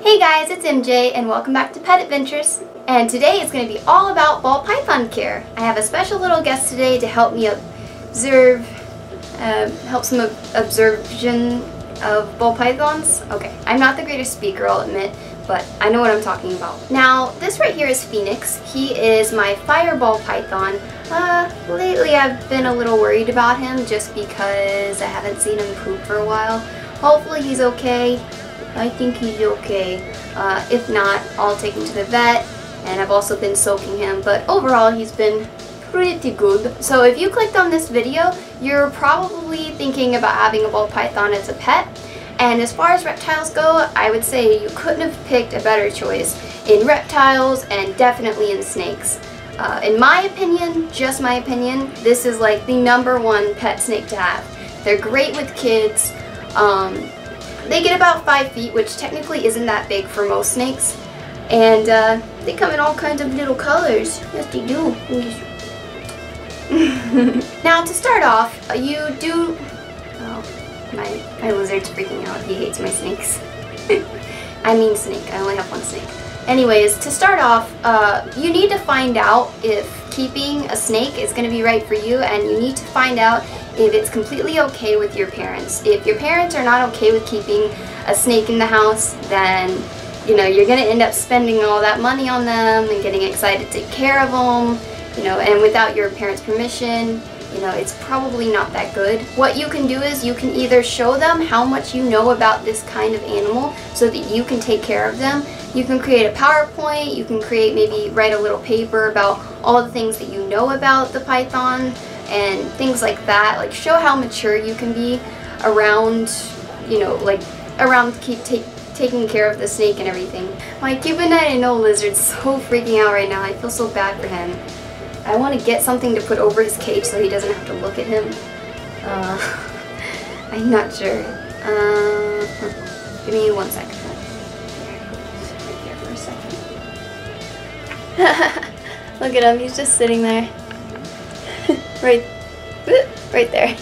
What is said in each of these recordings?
Hey guys, it's MJ and welcome back to Pet Adventures. And today it's going to be all about ball python care. I have a special little guest today to help me observe, help some observation of ball pythons. Okay, I'm not the greatest speaker, I'll admit, but I know what I'm talking about. Now, this right here is Phoenix. He is my fireball python. Lately I've been a little worried about him just because I haven't seen him poop for a while. Hopefully he's okay. I think he's okay. If not, I'll take him to the vet, and I've also been soaking him, but overall he's been pretty good. So if you clicked on this video, you're probably thinking about having a ball python as a pet, and as far as reptiles go, I would say you couldn't have picked a better choice in reptiles and definitely in snakes. In my opinion, just my opinion, this is like the #1 pet snake to have. They're great with kids. They get about 5 feet, which technically isn't that big for most snakes. And they come in all kinds of little colors. Yes, they do. Now, to start off, you do... Oh, my lizard's freaking out. He hates my snakes. I mean snake. I only have one snake. Anyways, to start off, you need to find out if keeping a snake is going to be right for you, and you need to find out if it's completely okay with your parents. If your parents are not okay with keeping a snake in the house, then you know you're going to end up spending all that money on them and getting excited to take care of them, you know, and without your parents' permission, you know, it's probably not that good. What you can do is you can either show them how much you know about this kind of animal so that you can take care of them. You can create a PowerPoint, you can maybe write a little paper about all the things that you know about the python and things like that. Like, show how mature you can be around, you know, like around taking care of the snake and everything. My Cuban Nine-Tailed lizard's so freaking out right now. I feel so bad for him. I want to get something to put over his cage so he doesn't have to look at him. I'm not sure. Give me 1 second. Right here for a second. Look at him, he's just sitting there. right there.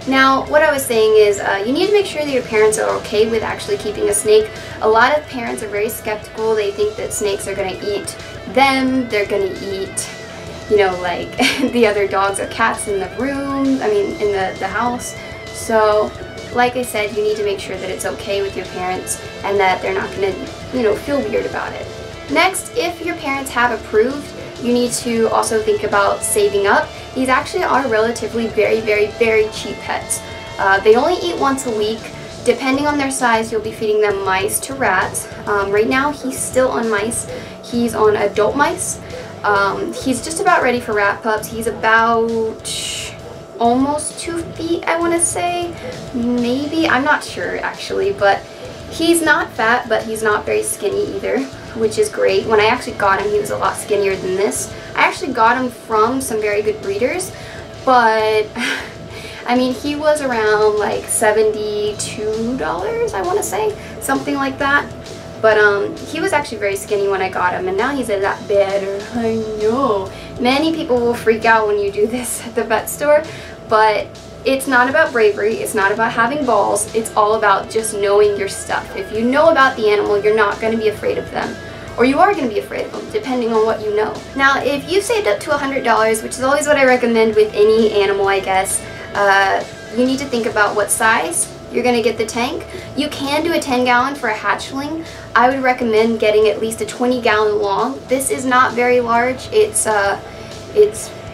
Now, what I was saying is you need to make sure that your parents are okay with actually keeping a snake. A lot of parents are very skeptical. They think that snakes are going to eat them. They're going to eat, you know, like the other dogs or cats in the room, I mean in the house. So, like I said, you need to make sure that it's okay with your parents and that they're not going to, you know, feel weird about it. Next, if your parents have approved, you need to also think about saving up. These actually are relatively very cheap pets. They only eat once a week. Depending on their size, you'll be feeding them mice to rats. Right now, he's still on mice. He's on adult mice. He's just about ready for rat pups. He's about almost 2 feet, I want to say. Maybe, I'm not sure actually, but he's not fat, but he's not very skinny either, which is great. When I actually got him, he was a lot skinnier than this. I actually got him from some very good breeders, but I mean, he was around like $72, I want to say, something like that. But he was actually very skinny when I got him, and now he's a lot better. I know. Many people will freak out when you do this at the vet store, but it's not about bravery, it's not about having balls, it's all about just knowing your stuff. If you know about the animal, you're not going to be afraid of them. Or you are going to be afraid of them, depending on what you know. Now, if you've saved up to $100, which is always what I recommend with any animal, I guess, you need to think about what size you're going to get the tank. You can do a 10-gallon for a hatchling. I would recommend getting at least a 20-gallon long. This is not very large. It's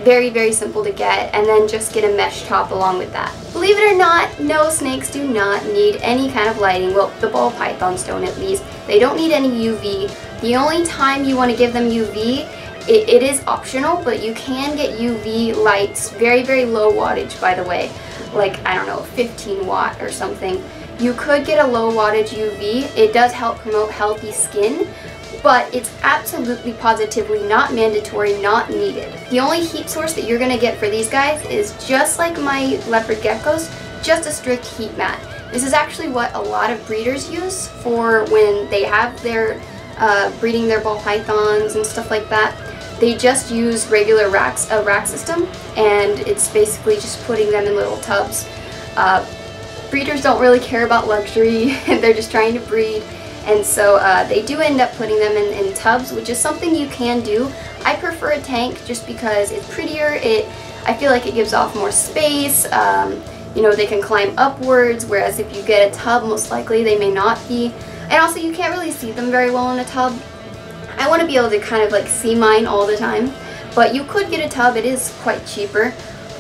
very simple to get, and then just get a mesh top along with that. Believe it or not, no, snakes do not need any kind of lighting. Well, the ball pythons don't, at least. They don't need any UV. The only time you want to give them UV, it is optional, but you can get UV lights, very low wattage, by the way, like, I don't know, 15 watt or something. You could get a low wattage UV. It does help promote healthy skin, but it's absolutely positively not mandatory, not needed. The only heat source that you're going to get for these guys is just like my leopard geckos, just a strict heat mat. This is actually what a lot of breeders use for when they have their breeding their ball pythons and stuff like that. They just use regular racks, a rack system, and it's basically just putting them in little tubs. breeders don't really care about luxury. They're just trying to breed. And so they do end up putting them in tubs, which is something you can do. I prefer a tank just because it's prettier. I feel like it gives off more space. You know, they can climb upwards, whereas if you get a tub, most likely they may not be. And also you can't really see them very well in a tub. I want to be able to kind of like see mine all the time, but you could get a tub. It is quite cheaper.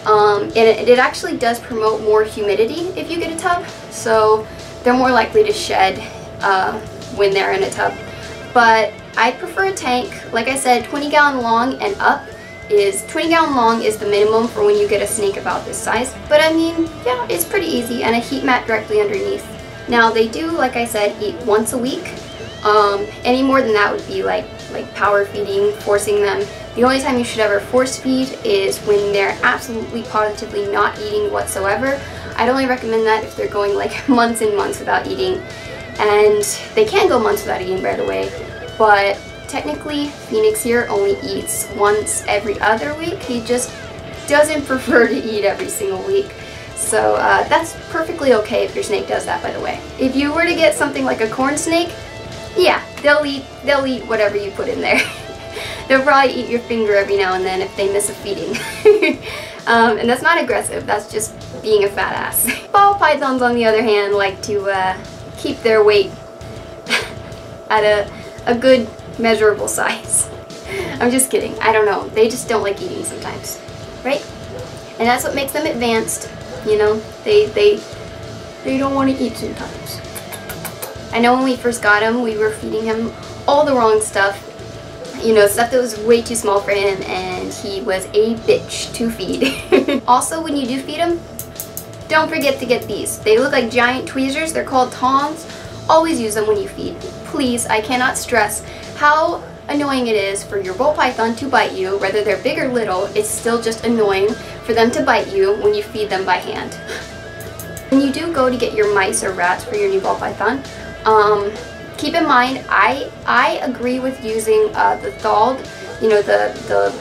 And it actually does promote more humidity if you get a tub, so they're more likely to shed when they're in a tub. But I prefer a tank. Like I said, 20-gallon long and up is 20-gallon long is the minimum for when you get a snake about this size. But I mean, yeah, it's pretty easy, and a heat mat directly underneath. Now they do, like I said, eat once a week. Any more than that would be like power feeding, forcing them. The only time you should ever force feed is when they're absolutely positively not eating whatsoever. I'd only recommend that if they're going like months and months without eating. And they can go months without eating, by the way, but technically Phoenix here only eats once every other week. He just doesn't prefer to eat every single week. So that's perfectly okay if your snake does that, by the way. If you were to get something like a corn snake, yeah, they'll eat whatever you put in there. They'll probably eat your finger every now and then if they miss a feeding. And that's not aggressive, that's just being a fat ass. Ball pythons, on the other hand, like to keep their weight at a good measurable size. I'm just kidding. I don't know. They just don't like eating sometimes, right? And that's what makes them advanced. You know, they don't want to eat sometimes. I know when we first got him, we were feeding him all the wrong stuff. You know, stuff that was way too small for him, and he was a bitch to feed. Also, when you do feed him, don't forget to get these. They look like giant tweezers. They're called tongs. Always use them when you feed. Please, I cannot stress how annoying it is for your ball python to bite you. Whether they're big or little, it's still just annoying for them to bite you when you feed them by hand. When you do go to get your mice or rats for your new ball python, keep in mind, I agree with using the thawed, the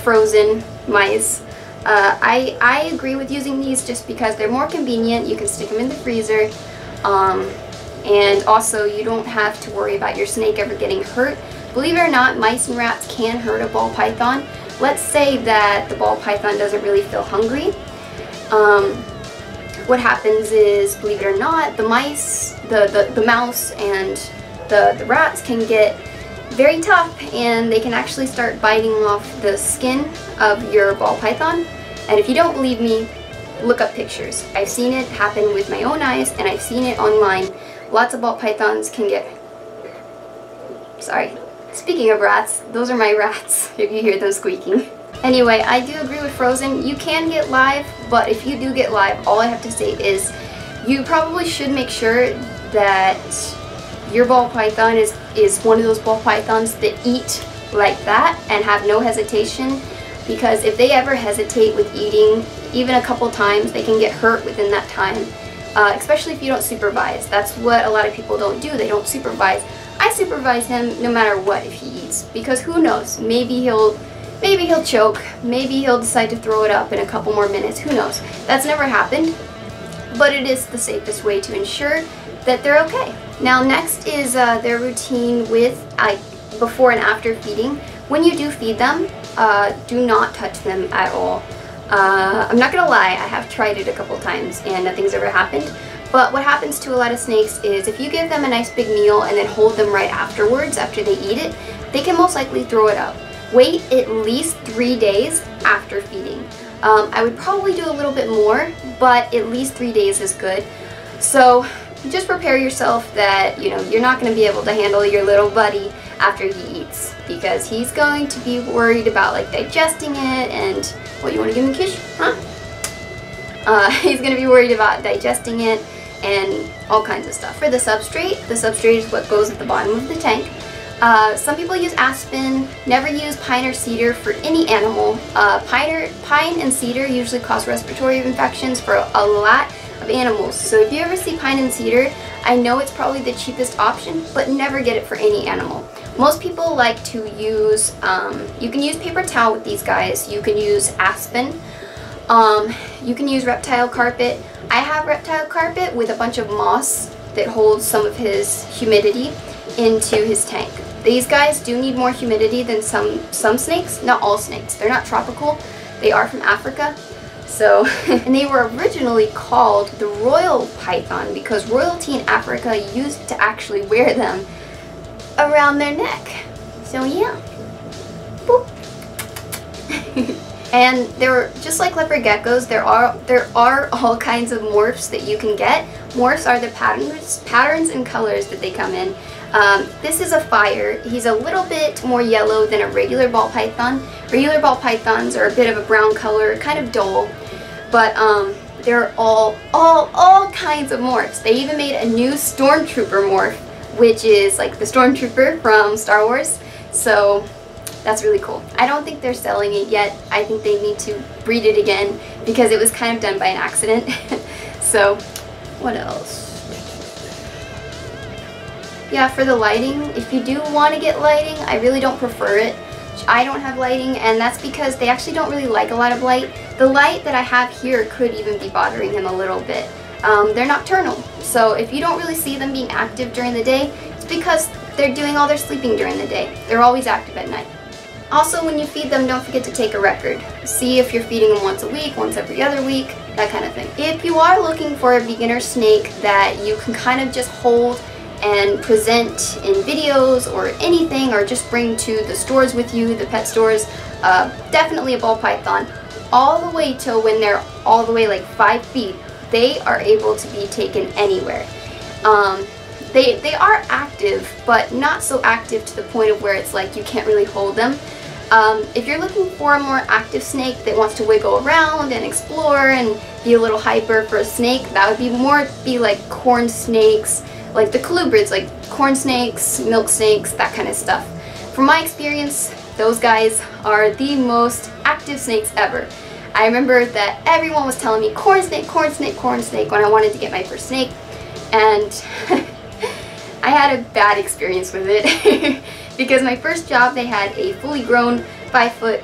frozen mice. I agree with using these just because they're more convenient. You can stick them in the freezer, and also you don't have to worry about your snake ever getting hurt. Believe it or not, mice and rats can hurt a ball python. Let's say that the ball python doesn't really feel hungry. What happens is, believe it or not, the mice, the mouse and the rats can get very tough, and they can actually start biting off the skin of your ball python. And if you don't believe me, look up pictures. I've seen it happen with my own eyes, and I've seen it online. Lots of ball pythons can get... Sorry. Speaking of rats, those are my rats, if you hear them squeaking. Anyway, I do agree with frozen. You can get live, but if you do get live, all I have to say is you probably should make sure that your ball python is one of those ball pythons that eat like that and have no hesitation, because if they ever hesitate with eating, even a couple times, they can get hurt within that time, especially if you don't supervise. That's what a lot of people don't do. They don't supervise. I supervise him no matter what if he eats, because who knows, maybe he'll choke, maybe he'll decide to throw it up in a couple more minutes, who knows. That's never happened, but it is the safest way to ensure that they're okay. Now next is their routine with before and after feeding. When you do feed them, do not touch them at all. I'm not gonna lie, I have tried it a couple times and nothing's ever happened. But what happens to a lot of snakes is if you give them a nice big meal and then hold them right afterwards, after they eat it, they can most likely throw it up. Wait at least 3 days after feeding. I would probably do a little bit more, but at least 3 days is good. So just prepare yourself that, you know, you're not going to be able to handle your little buddy after he eats, because he's going to be worried about like digesting it and, what, you want to give him a kiss? Huh? He's going to be worried about digesting it and all kinds of stuff. For the substrate is what goes at the bottom of the tank. Some people use aspen. Never use pine or cedar for any animal. Pine and cedar usually cause respiratory infections for a lot of animals. So if you ever see pine and cedar, I know it's probably the cheapest option, but never get it for any animal. Most people like to use, you can use paper towel with these guys. You can use aspen. You can use reptile carpet. I have reptile carpet with a bunch of moss that holds some of his humidity into his tank. These guys do need more humidity than some snakes. Not all snakes. They're not tropical. They are from Africa. So, and they were originally called the royal python because royalty in Africa used to actually wear them around their neck. So yeah. Boop. And they're just like leopard geckos. There are all kinds of morphs that you can get. Morphs are the patterns and colors that they come in. This is a fire. He's a little bit more yellow than a regular ball python. Regular ball pythons are a bit of a brown color, kind of dull. But there are all kinds of morphs. They even made a new stormtrooper morph, which is like the stormtrooper from Star Wars. So that's really cool. I don't think they're selling it yet. I think they need to breed it again because it was kind of done by an accident. So what else? Yeah, for the lighting, if you do want to get lighting, I really don't prefer it. I don't have lighting, and that's because they actually don't really like a lot of light. The light that I have here could even be bothering him a little bit. They're nocturnal, so if you don't really see them being active during the day, it's because they're doing all their sleeping during the day. They're always active at night. Also, when you feed them, don't forget to take a record. See if you're feeding them once a week, once every other week, that kind of thing. If you are looking for a beginner snake that you can kind of just hold and present in videos or anything, or just bring to the stores with you, the pet stores, definitely a ball python. All the way till when they're all the way like 5 feet, they are able to be taken anywhere. They are active, but not so active to the point of where it's like you can't really hold them. If you're looking for a more active snake that wants to wiggle around and explore and be a little hyper for a snake, that would be like corn snakes, like the colubrids, like corn snakes, milk snakes, that kind of stuff. From my experience, those guys are the most active snakes ever. I remember that everyone was telling me corn snake, corn snake, corn snake when I wanted to get my first snake, and I had a bad experience with it because my first job they had a fully grown 5-foot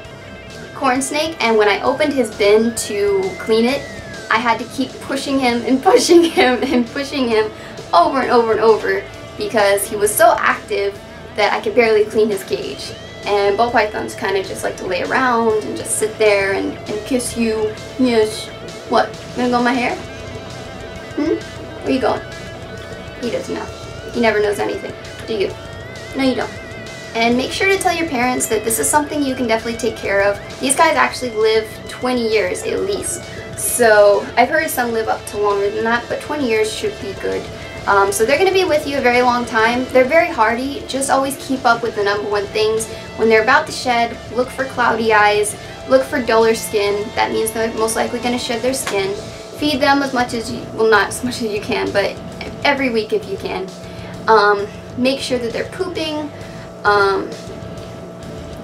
corn snake, and when I opened his bin to clean it, I had to keep pushing him and pushing him and pushing him over and over and over because he was so active that I could barely clean his cage. And ball pythons kind of just like to lay around and just sit there and kiss you. Yes. What? You gonna go in my hair? Where you going? He doesn't know. He never knows anything. Do you? No, you don't. And make sure to tell your parents that this is something you can definitely take care of. These guys actually live 20 years at least. So I've heard some live up to longer than that, but 20 years should be good. So they're going to be with you a very long time. They're very hardy. Just always keep up with the #1 things. When they're about to shed, look for cloudy eyes, look for duller skin. That means they're most likely going to shed their skin. Feed them as much as you, well, not as much as you can, but every week if you can. Make sure that they're pooping.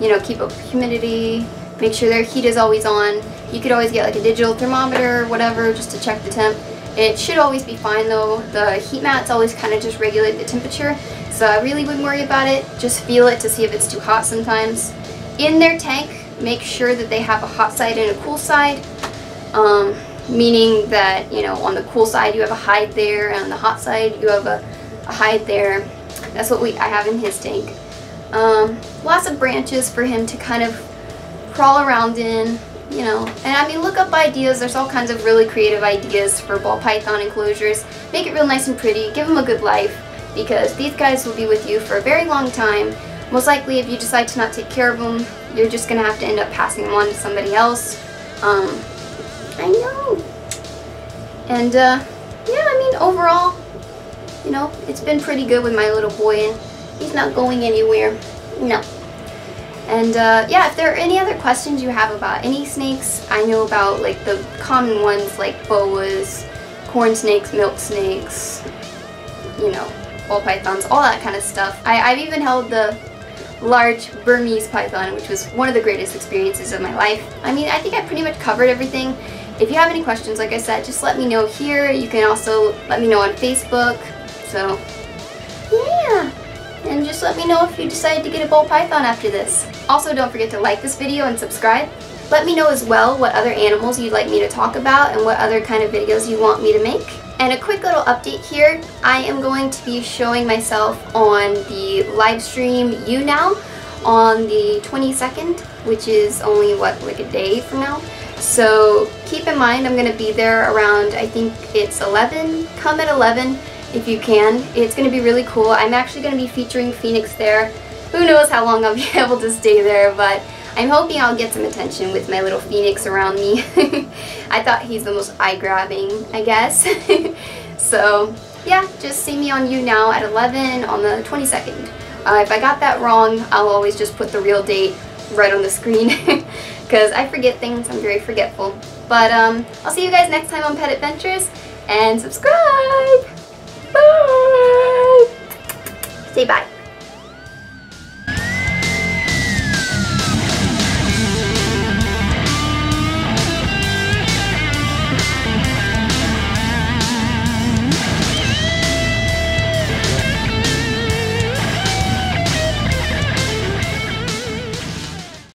You know, keep up humidity. Make sure their heat is always on. You could always get like a digital thermometer or whatever just to check the temp. It should always be fine though. The heat mats always kind of just regulate the temperature, so I really wouldn't worry about it. Just feel it to see if it's too hot sometimes. In their tank, make sure that they have a hot side and a cool side, meaning that, you know, on the cool side you have a hide there, and on the hot side you have a hide there. That's what I have in his tank. Lots of branches for him to kind of crawl around in. You know, and I mean, look up ideas. There's all kinds of really creative ideas for ball python enclosures. Make it real nice and pretty. Give them a good life, because these guys will be with you for a very long time. Most likely, if you decide to not take care of them, you're just going to have to end up passing them on to somebody else. I know. And, yeah, I mean, overall, you know, it's been pretty good with my little boy, and he's not going anywhere. No. And yeah, if there are any other questions you have about any snakes, I know about like the common ones like boas, corn snakes, milk snakes, you know, ball pythons, all that kind of stuff. I've even held the large Burmese python, which was one of the greatest experiences of my life. I mean, I think I pretty much covered everything. If you have any questions, like I said, just let me know here. You can also let me know on Facebook. So, yeah. And just let me know if you decide to get a ball python after this. Also, don't forget to like this video and subscribe. Let me know as well what other animals you'd like me to talk about and what other kind of videos you want me to make. And a quick little update here, I am going to be showing myself on the live stream YouNow on the 22nd, which is only, what, like a day from now? So keep in mind I'm going to be there around, I think it's 11. Come at 11 if you can. It's going to be really cool. I'm actually going to be featuring Phoenix there. Who knows how long I'll be able to stay there, but I'm hoping I'll get some attention with my little Phoenix around me. I thought he's the most eye-grabbing, I guess. So yeah, just see me on YouNow at 11 on the 22nd. If I got that wrong, I'll always just put the real date right on the screen because I forget things. I'm very forgetful. But I'll see you guys next time on Pet Adventures, and subscribe! Bye! Say bye.